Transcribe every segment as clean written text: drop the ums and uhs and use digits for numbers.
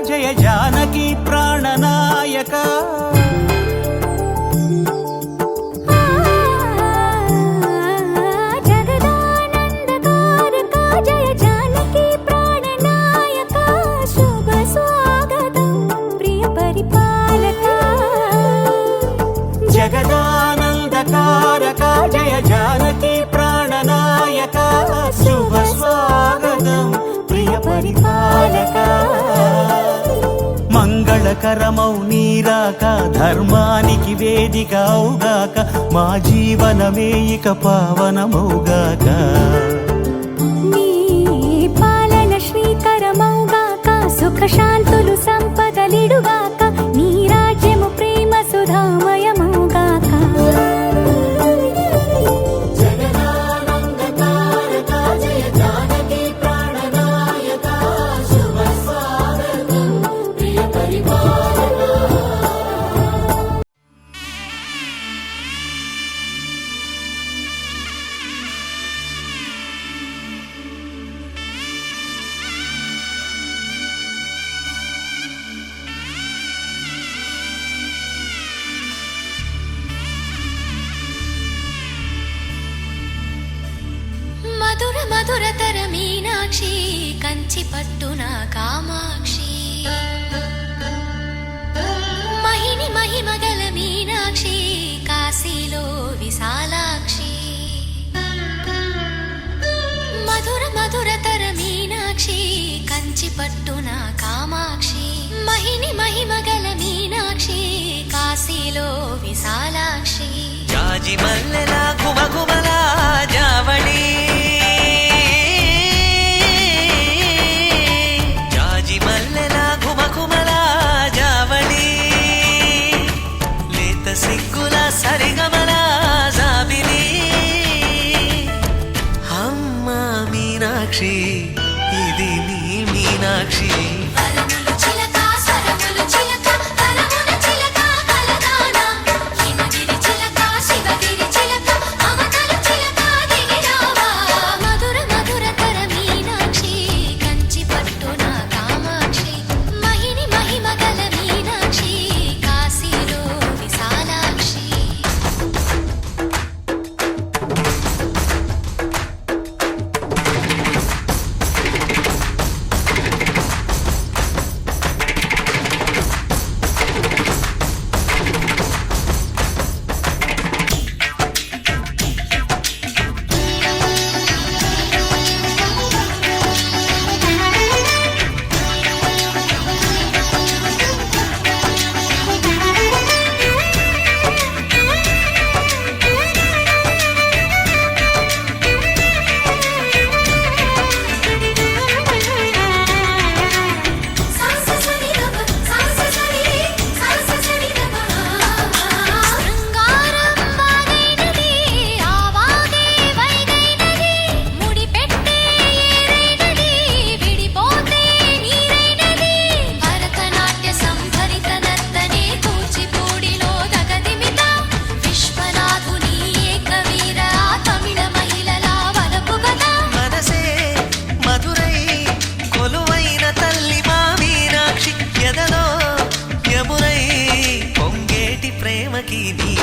జయ జానకి ప్రాణనాయక జగదానందకారక జయ జానకి ప్రాణనాయక శుభ స్వాగతం ప్రియ పరిపాలక జగదానందకారక జయ జానకి ప్రాణనాయక శుభ స్వాగతం ప్రియ పరిపాలక మంగళకరమౌ నీరాక ధర్మానికి వేదిక అవుగాక మా జీవనమే ఇక పావనమౌగాక నీ పాలన శ్రీకరమౌగాక సుఖ శాంతులు సంపదలిడుగాక నీ రాజ్యము ప్రేమ సుధామయమౌగాక మధుర మధురతర మీనాక్షి కంచి పట్టున కామాక్షి మహిని మహిమగల మీనాక్షి కాశీలో విశాలాక్షి మధుర మధురతర మీనాక్షి కంచి పట్టున కామాక్షి మహిని మహిమగల మీనాక్షి కాశీలో విశాలాక్షి జాజి మల్లెలా గుమగుమలా జావళి జాజి మల్లెలా గుమగుమలా జావళి లేత సిగ్గుల సరిగమల జాబిలి అమ్మ మీనాక్షి ఇది నీ మీనాక్షి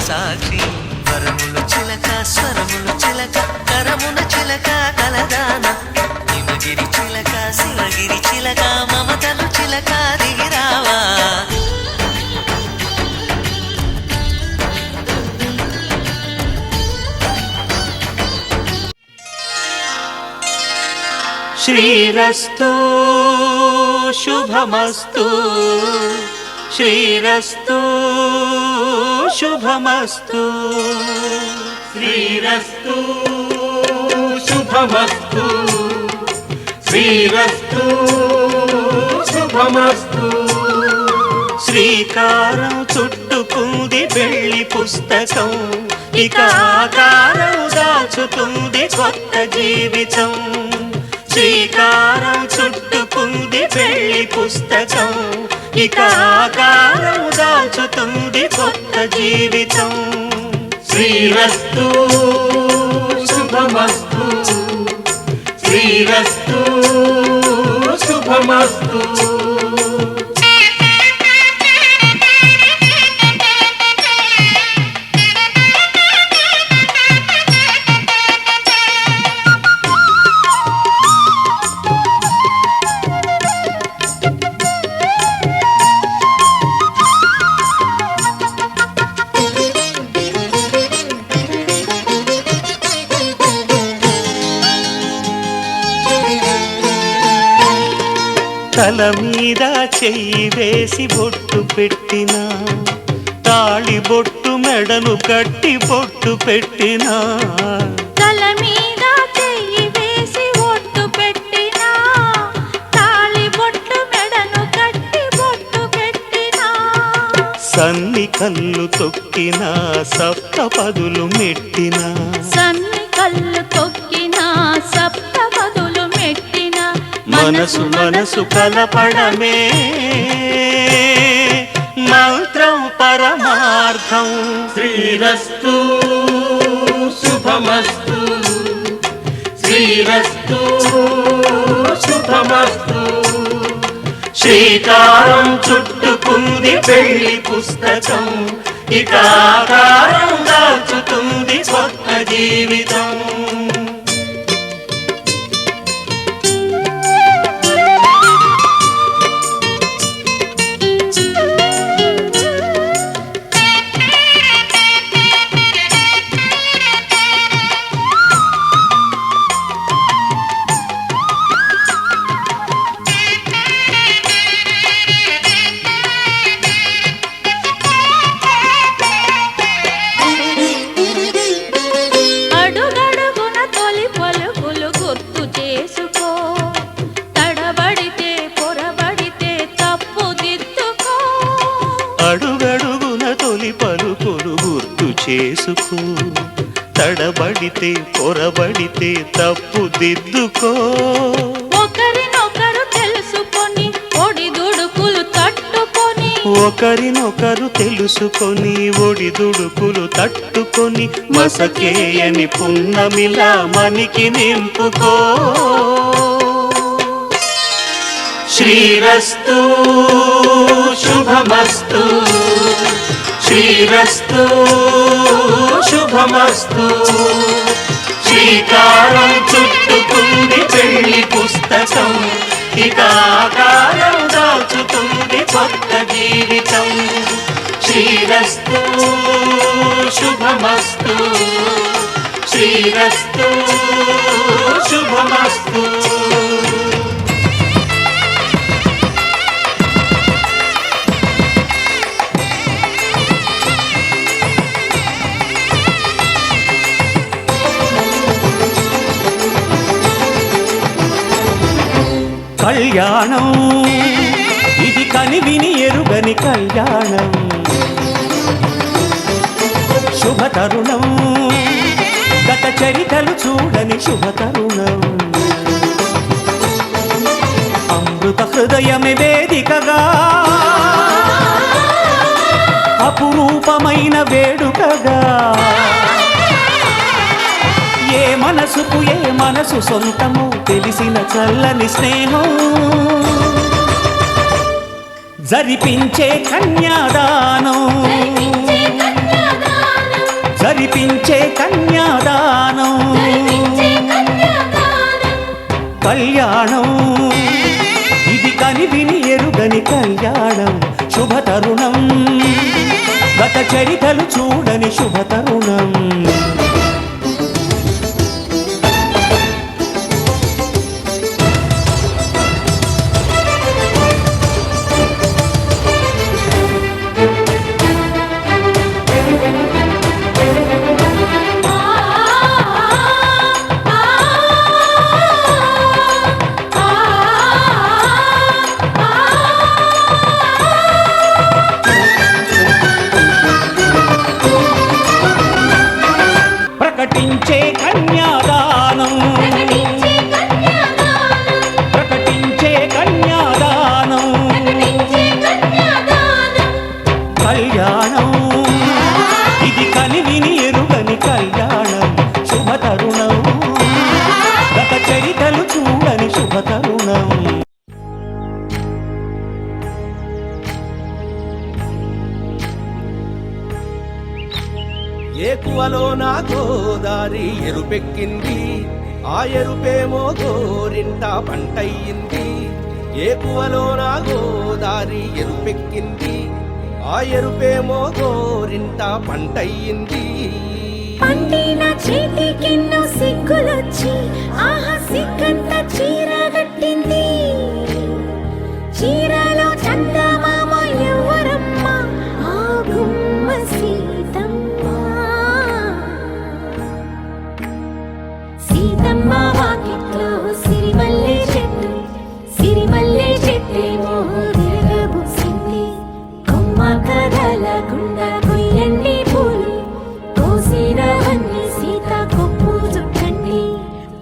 సాక్షి వరములు చిలక స్వరములు చిలక కరమున చిలక కలదాన హిమగిరి చిలక శివగిరి చిలక మమతలు చిలక దిగిరావా శ్రీరస్తు శుభమస్తు శ్రీరస్తు శుభమస్తు శ్రీరస్తు శుభమస్తు శ్రీరస్తు శుభమస్తు. శ్రీకారం చుట్టుకుంది పెళ్లి పుస్తకం, ఇక ఆకారం దాచుతుంది కొత్త జీవితం. శ్రీకారం చుట్టుకుంది పెళ్లి పుస్తకం, ఇక ఆకారం దాచుతుంది కొత్త జీవితం. శ్రీరస్తు శుభమస్తు శ్రీరస్తు శుభమస్తు. తల మీద చెయ్యి వేసి బొట్టు పెట్టినా, తాళి బొట్టు మెడను కట్టి బొట్టు పెట్టినా. తల మీద చెయ్యి వేసి బొట్టు పెట్టినా, తాళి బొట్టు మెడను కట్టి బొట్టు పెట్టినా. సన్ని కళ్ళు తొక్కినా సప్త పదులు మెట్టినా, సన్ని కళ్ళు తొక్కినా సప్త పదులు మెట్టినా. మనసు మనసు కలపడమే మంత్రం పరమార్థం. శ్రీరస్తు శుభమస్తు శ్రీరస్తు శుభమస్తు. శ్రీకారం చుట్టుకుంది పెళ్లి పుస్తకం, ఇక ఆకారం దాచుతుంది కొత్త జీవితం. అడుగడుగున తొలి పలుకులు గుర్తు చేసుకో, తడబడితే పొరబడితే తప్పు దిద్దుకో. ఒకరినొకరు తెలుసుకొని ఒడిదుడుకులు తట్టుకొని, ఒకరినొకరు తెలుసుకొని ఒడిదుడుకులు తట్టుకొని, మసకేయని పున్నమిలా మనికి నింపుకో. శ్రీరస్తు శుభమస్తు శ్రీరస్తు శుభమస్తు. శ్రీకారం చుట్టుకుంది పెళ్లి పుస్తకం, ఇక ఆకారం దాచుతుంది కొత్త జీవితం. శ్రీరస్తు శుభమస్తు శ్రీరస్తు శుభమస్తు. కళ్యాణం ఇది కనివిని ఎరుగని కళ్యాణం, శుభతరుణం గత చరితలు చూడని శుభతరుణం. అమృత హృదయమే వేదికగా అపురూపమైన వేడుకగా, ఏ మనసుకు ఏ మనసు సొంతము తెలిసిన చల్లని స్నేహం. జరిపించే కన్యాదానం జరిపించే కన్యాదానం. కళ్యాణం ఇది కనివిని ఎరుగని కళ్యాణం, శుభతరుణం గత చరితలు చూడని శుభతరుణం. ప్రకటించే కన్యాదానం ప్రకటించే కన్యాదానం, ప్రకటించే కన్యాదానం ప్రకటించే కన్యాదానం. కళ్యాణం ఇది కనివిని ఎరుగని కళ్యాణం శుభతరుణం గత చరితలు చూడని శుభతరుణం ఏకువలో నా గోదారి ఎరుపెక్కింది ఆ ఎరుపేమో గోరింట పంటయ్యింది ఏకువలో నా గోదారి ఎరుపెక్కింది ఆ ఎరుపేమో గోరింట పంటయ్యింది పండిన చేతికెన్నో సిగ్గులొచ్చి ఆహా సిగ్గంత చీర కట్టింది. చీరలో చందమామ ఎవరమ్మ, ఆ గుమ్మ సీతమ్మ. సీతమ్మ వాకిట్లో సిరిమల్లె చెట్టు, సిరిమల్లె చెట్టేమో తిరగబూసింది. కొమ్మ కదలకుండా కొయ్యండి పూలు, కోసినవన్నీ సీత కొప్పు చుట్టండి.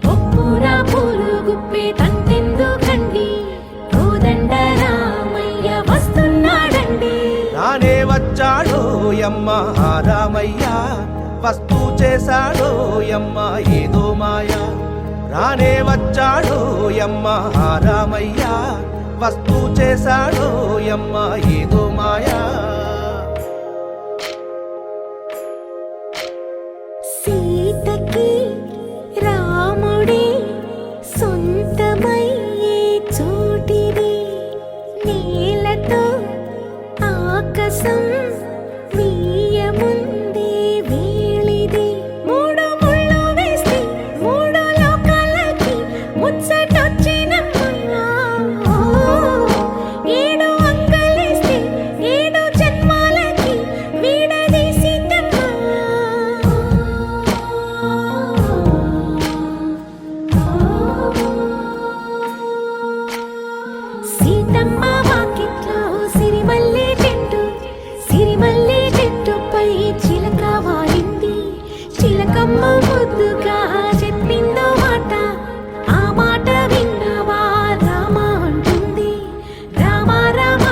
కొప్పున పూలు గుప్పే తంతెందుకండి, కోదండ రామయ్య వస్తున్నాడండి. నానే వచ్చాడో యమ్మ ఆ రామయ్య వస్తూ చేశాడో యమ్మ ఏదో మాయ రానే వచ్చాడో యమ్మ ఆ రామయ్య వస్తూ చేశాడో యమ్మ ఏదో మాయా సీతకి రాముడే సొంతమయ్యే చోటిది, నేలతో ఆకాశం వీయముందే వేళిది. మూడు ముళ్ళు వేస్తే మూడు లోకాలకి ముచ్చటొచ్చినమ్మా. ఏడు అంకలేస్తే ఏడు జన్మాలకి వీడదీసిద్దమ్మా. సీతమ్మ వాకిట్లో సిరిమల్లె చెట్టు, సిరిమల్లె చెట్టుపై చిలక వాలింది. చిలకమ్మ ముద్దుగా చెప్పిందో మాట, ఆ మాట విన్నవా రామ అంటుంది. రామ రామ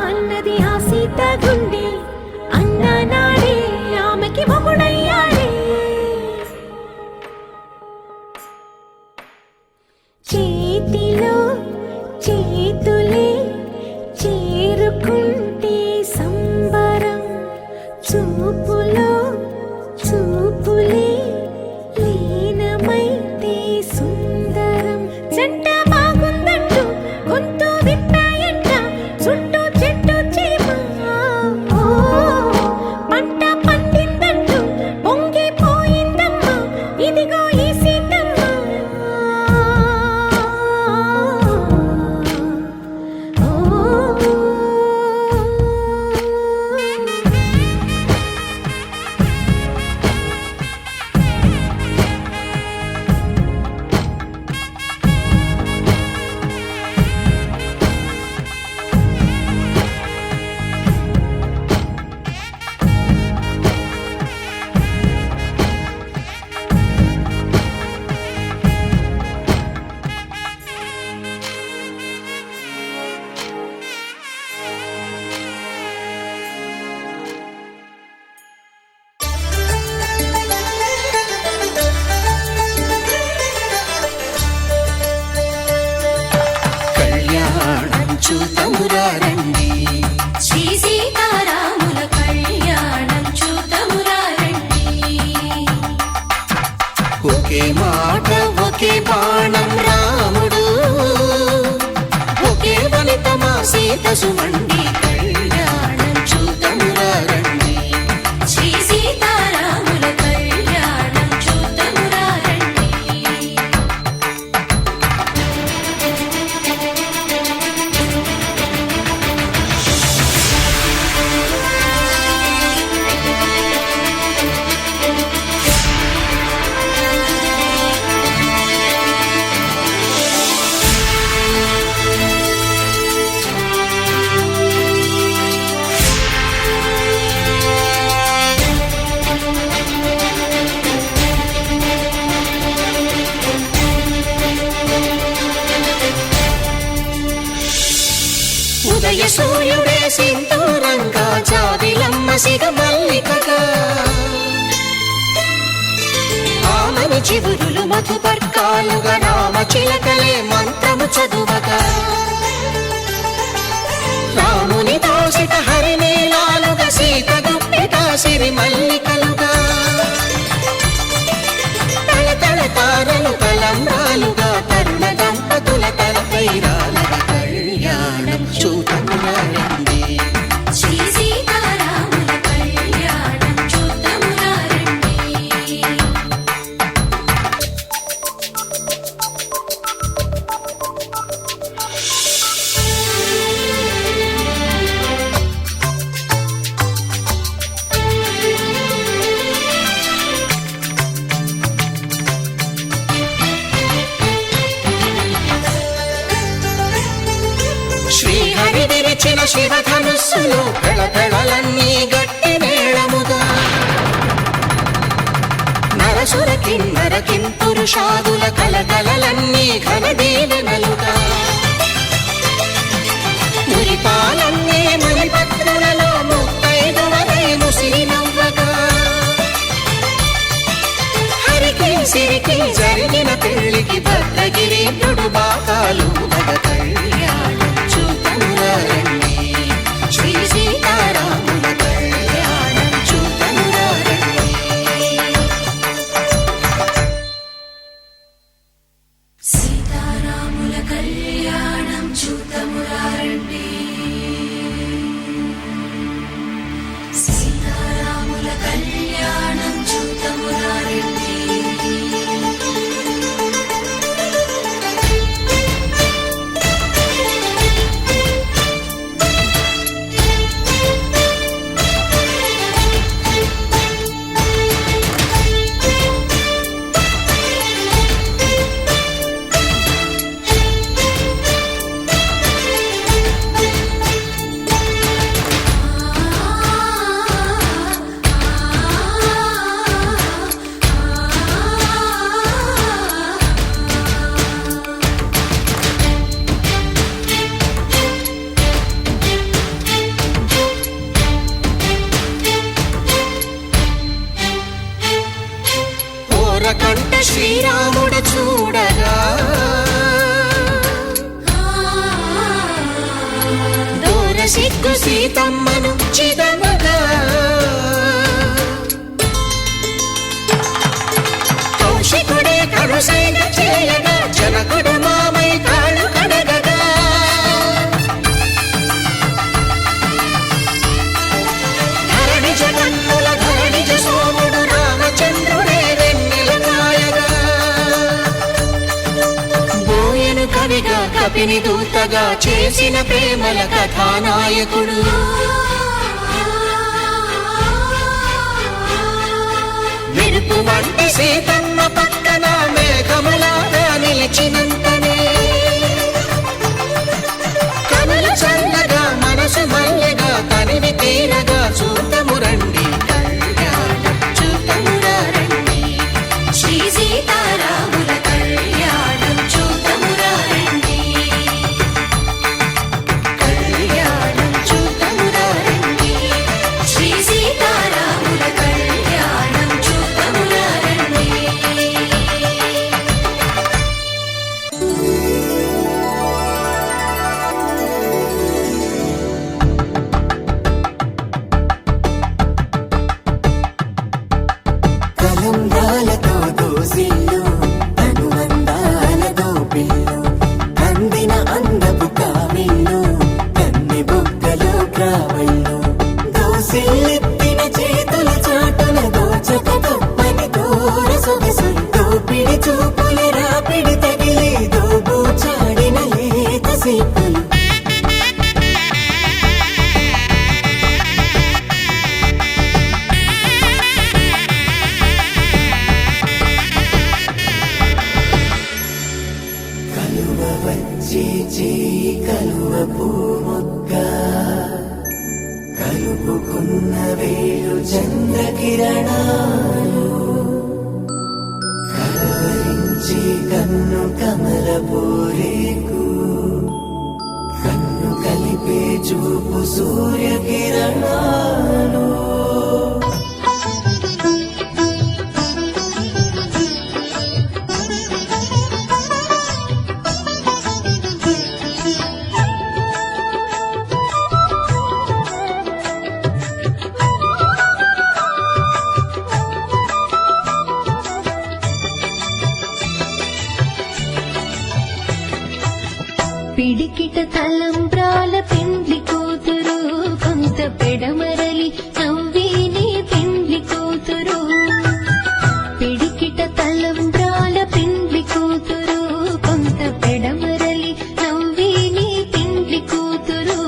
అన్నది ఆ సీత గుండె, అన్న నాడే ఆమెకి మొగుడయ్యాడే. చేతిలో చేతులే చేరుకుంటే సంబరం, చూపులో చూపులే లీనమైతే సుందరం. జంట బాగుందంటూ గొంతు విప్పాయంట చుట్టూ చెట్టు చీమ. ఓ, పంట పండిందంటూ పొంగిపోయిందమ్మా ఇదిగో ఈ సీతమ్మ. కళ్యాణం చూతమురారండి శ్రీ సీతారాముల కళ్యాణం చూతమురారండి. ఒకే మాట ఒకే బాణం రాముడు ఒకే వనితమా సీత సుమండి కళ్యాణం చూతమురారండి శ్రీ సీతారాముల కళ్యాణం చూతమురారండి. సింధూరంగా జాబిలమ్మ సిగ మల్లికగా ఆమని చివురులు మధుపర్కాలుగా రామ చిలకలే మంత్రము చదువగా రాముని దోసిట హరినీలాలుగా సీత గుప్పిట సిరి మల్లికలుగా తల తారలు తలంబ్రాలుగా తరుణ దంపతుల తలపైరాలుగా కళ్యాణం చూడమురండి శ్రీ సీతారాముల కళ్యాణం చూద్దామురారండి. శ్రీహరి విరిచిన శివధనుస్సులు పెళపెళలన్నీ గట్టి మేళముగా నరసుర కిన్నర కింపురుషాదుల కలకలలన్నీ ఘన దీవెనలుగా మురిపాలన్నీ మురిపత్రులలో ముత్తైదువలై ముసిరి నవ్వగా హరికి సిరికి జరిగిన పెళ్లికి భద్రగిరీంద్రుడు బాకాలు మగ కళ్యాణం చూడమురండి శ్రీ సీతారాముల కళ్యాణం చూడమురండి సీతారాముల కళ్యాణం చూద్దామురారండి. సీతారాముల కళ్యాణం చూద్దామురారండి. ఓరకంట శ్రీరాముడు చూడగా దూర సిగ్గు సీతమ్మను చిదమగా కౌశికుడే కరుసైన చేయగా జనకుడు మామై కాళ్ళు కడగగా ధరణి జగన్నుల ధరణిజ సోముడు రామచంద్రుడే వెన్నెల కాయగా బోయను కవిగా కపిని దూతగా చేసిన ప్రేమల కథానాయకుడు మెరుపు వంటి సీతమ్మ పక్కన మేఘములాగా నిలిచినంతనే కనులు చల్లగా మనసు మల్లెగా తనివి తీరగా చూడమురండి కళ్యాణం చూడమురారండి శ్రీ సీతారాముల కళ్యాణం చూద్దామురారండి. కళ్యాణం చూడమురారండి శ్రీ సీతారాముల కళ్యాణం చూద్దామురారండి. కలంబ్రాలతో దోసిల్లు అనుబంధాలతో పిల్లు అందిన అందపు కావిల్లు కన్ని బుగ్గలు క్రావళ్ళు దోసిల్లెత్తిన చేతుల చాటున దోచక తప్పని దూర సొగసులు దోపిడి చూపుల రాపిడి తగిలి దోబూచాడిన లేత సీపులు కలువ వచ్చే చేయి కలువ పూమొక్క కలుపుకున్న వేలు చంద్రకిరణాలు కలవరించి కన్ను కమల పోరేకు కన్ను కలిపి చూపే చూపు సూర్యకిరణాలు పిడికిట తలంబ్రాల పెండ్లి కూతురు కొంత పెడమరలి నవ్విని పెండ్లి కూతురు పిడికిట తలంబ్రాల పెండ్లి కూతురు కొంత పెడమరలి నవ్విని పెండ్లి కూతురు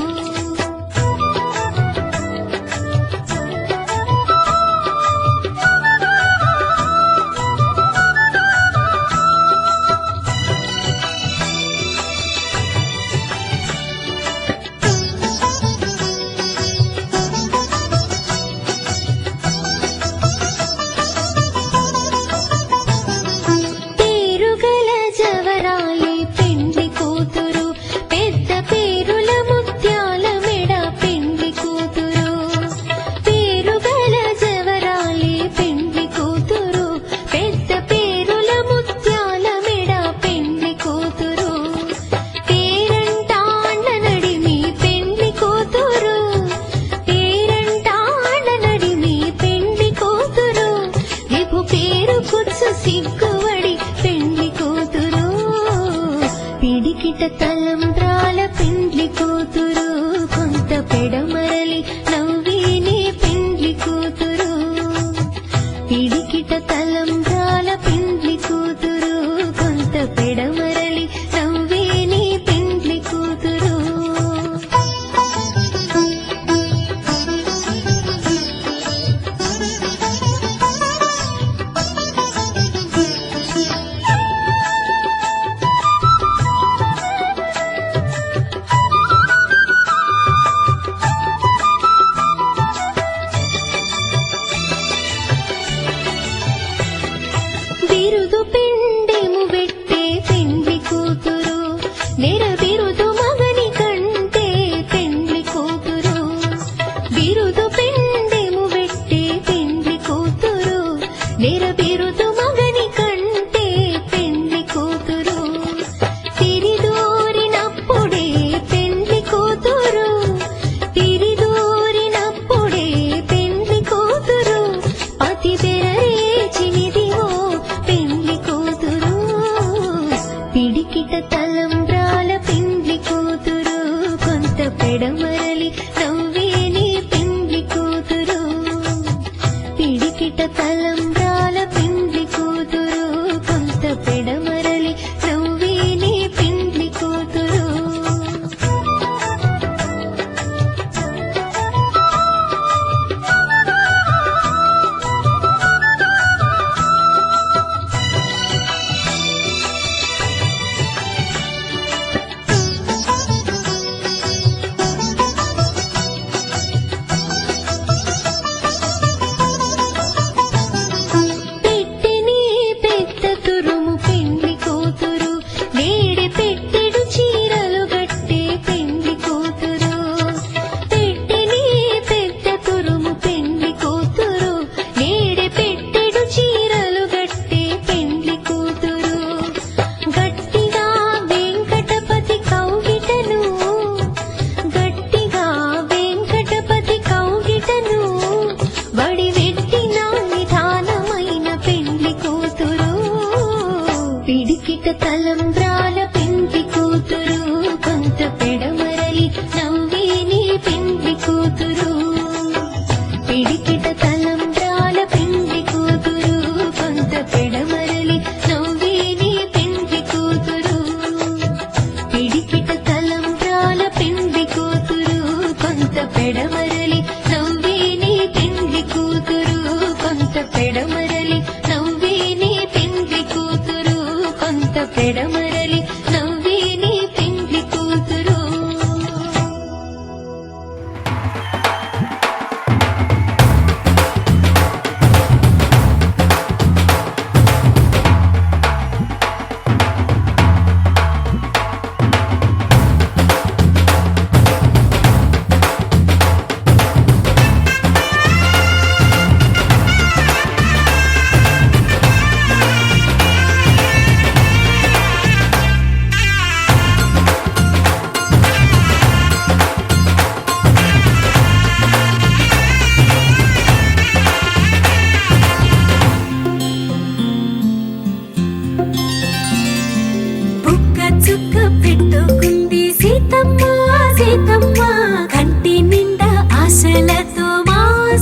సిగ్గువడి పెండ్లి కూతురు పిడికిట తలంబ్రాల పెండ్లి కూతురు కొంత పెడమరలి నవ్విని పెండ్లి కూతురు పిడికిట తలంబ్రాల పెండ్లి కూతురు కొంత పెడమరలి నవ్విని పెండ్లి కూతురు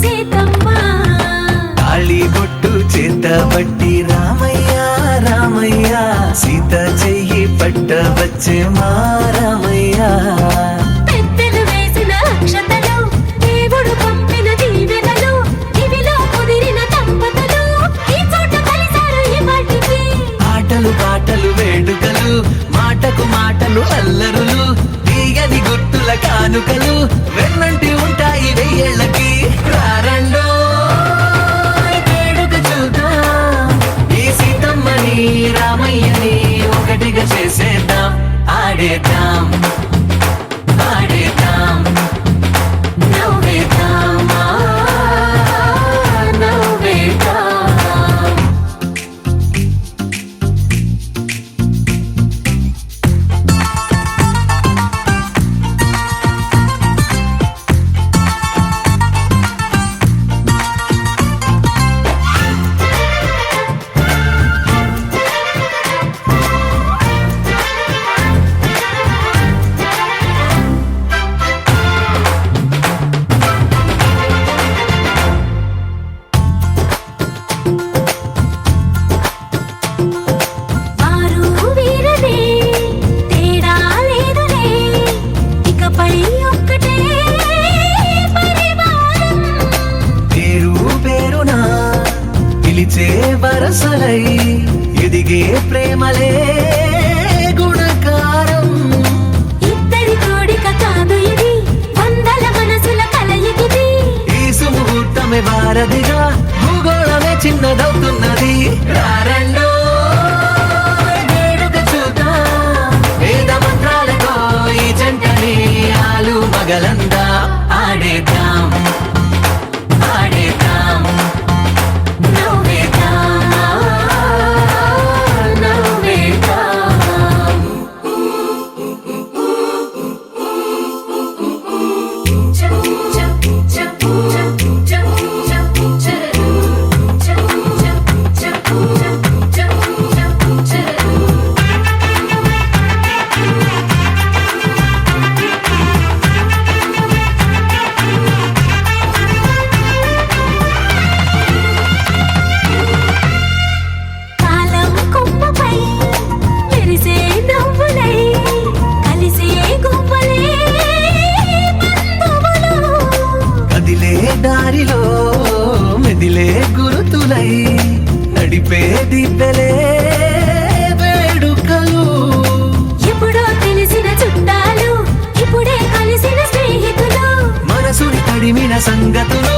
సీతమ్మ తాళి బొట్టు చేత బట్టి రామయ్య రామయ్య సీత చెయ్యి పట్ట వచ్చే మా రామయ్య పెద్దలు వేసిన అక్షతలు దేవుడు పంపిన దీవెనలు ఇవిలో కుదిరిన దంపతులు ఈ చోట కలిసారు ఈ వాటికి ఆటలు పాటలు వేడుకలు మాటకు మాటలు అల్లరులు తీయని గుర్తుల కానుకలు వెన్నంటి ఉంటాయి వెయ్యేళ్ళకి రారండో వేడుక చూద్దాం ఈ సీతమ్మని రామయ్యని ఒకటిగా చేసేద్దాం ఆడేద్దాం ఆడేద్దాం నవ్వేద్దాం నవ్వేద్దాం వారు వీరనే తేడా లేదులే ఇకపై ఒక్కటే పరివారం పేరు పేరునా పిలిచే వరసలై ఎదిగే ప్రేమలే గుణకారం ఇద్దరి కోడిక కాదు ఇది వందల మనసుల కలయికిది ఈ సుముహూర్తమే వారధిగా భూగోళమే చిన్నదవుతున్నది రారండో వేడుక చూద్దాం వేద మంత్రాలతో ఈ జంటని ఆలు మగలందా ఆడేద్దాం ఆడేద్దాం నవ్వేద్దాం నవ్వేద్దాం కాలం కొమ్మపై మెరిసే నవ్వులై కలిసే గువ్వలే బంధువులు కదిలే దారిలో మెదిలే గురుతులై నడిపే దిబ్బెలే వేడుకలు ఎప్పుడో తెలిసిన చుట్టాలు ఇప్పుడే కలిసిన స్నేహితులు మనసుని తడిమిన సంగతులు